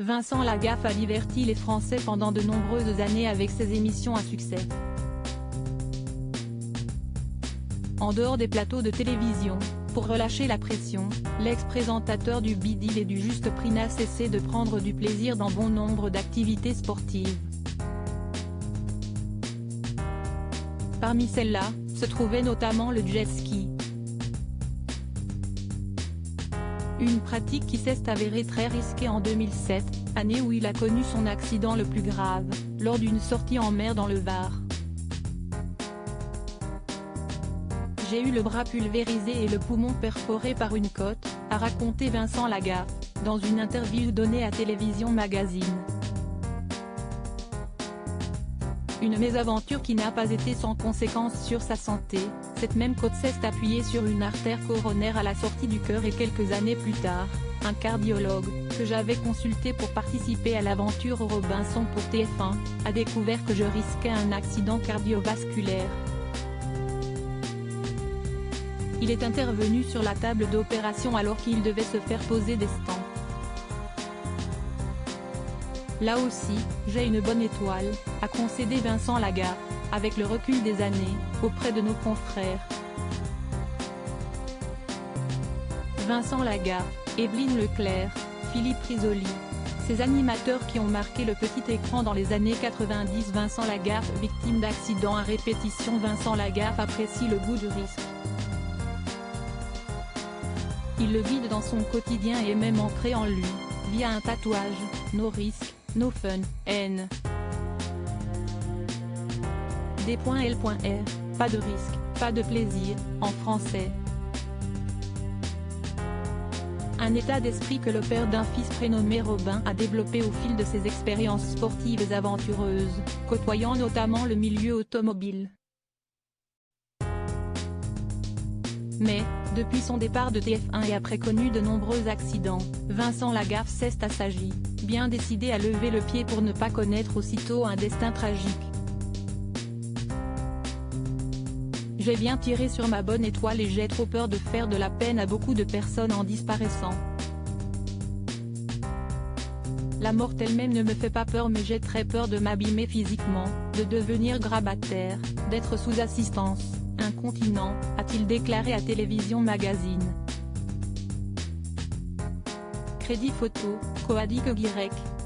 Vincent Lagaffe a diverti les Français pendant de nombreuses années avec ses émissions à succès. En dehors des plateaux de télévision, pour relâcher la pression, l'ex-présentateur du Bidil et du Juste Prix n'a cessé de prendre du plaisir dans bon nombre d'activités sportives. Parmi celles-là, se trouvait notamment le jet ski. Une pratique qui s'est avérée très risquée en 2007, année où il a connu son accident le plus grave, lors d'une sortie en mer dans le Var. J'ai eu le bras pulvérisé et le poumon perforé par une côte, a raconté Vincent Lagaffe, dans une interview donnée à Télévision Magazine. Une mésaventure qui n'a pas été sans conséquences sur sa santé, cette même côte s'est appuyée sur une artère coronaire à la sortie du cœur et quelques années plus tard, un cardiologue, que j'avais consulté pour participer à l'aventure Robinson pour TF1, a découvert que je risquais un accident cardiovasculaire. Il est intervenu sur la table d'opération alors qu'il devait se faire poser des stents. Là aussi, j'ai une bonne étoile, a concédé Vincent Lagaffe, avec le recul des années, auprès de nos confrères. Vincent Lagaffe, Evelyne Leclerc, Philippe Risoli. Ces animateurs qui ont marqué le petit écran dans les années 90. Vincent Lagaffe victime d'accidents à répétition. Vincent Lagaffe apprécie le goût du risque. Il le vit dans son quotidien et est même ancré en lui, via un tatouage, no risque, no fun, N. D.L.R, pas de risque, pas de plaisir, en français. Un état d'esprit que le père d'un fils prénommé Robin a développé au fil de ses expériences sportives aventureuses, côtoyant notamment le milieu automobile. Mais, depuis son départ de TF1 et après connu de nombreux accidents, Vincent Lagaffe s'est assagi, bien décidé à lever le pied pour ne pas connaître aussitôt un destin tragique. J'ai bien tiré sur ma bonne étoile et j'ai trop peur de faire de la peine à beaucoup de personnes en disparaissant. La mort elle-même ne me fait pas peur mais j'ai très peur de m'abîmer physiquement, de devenir grabataire, d'être sous assistance, incontinent, a-t-il déclaré à Télévision Magazine. Crédit photo, Coadic Y.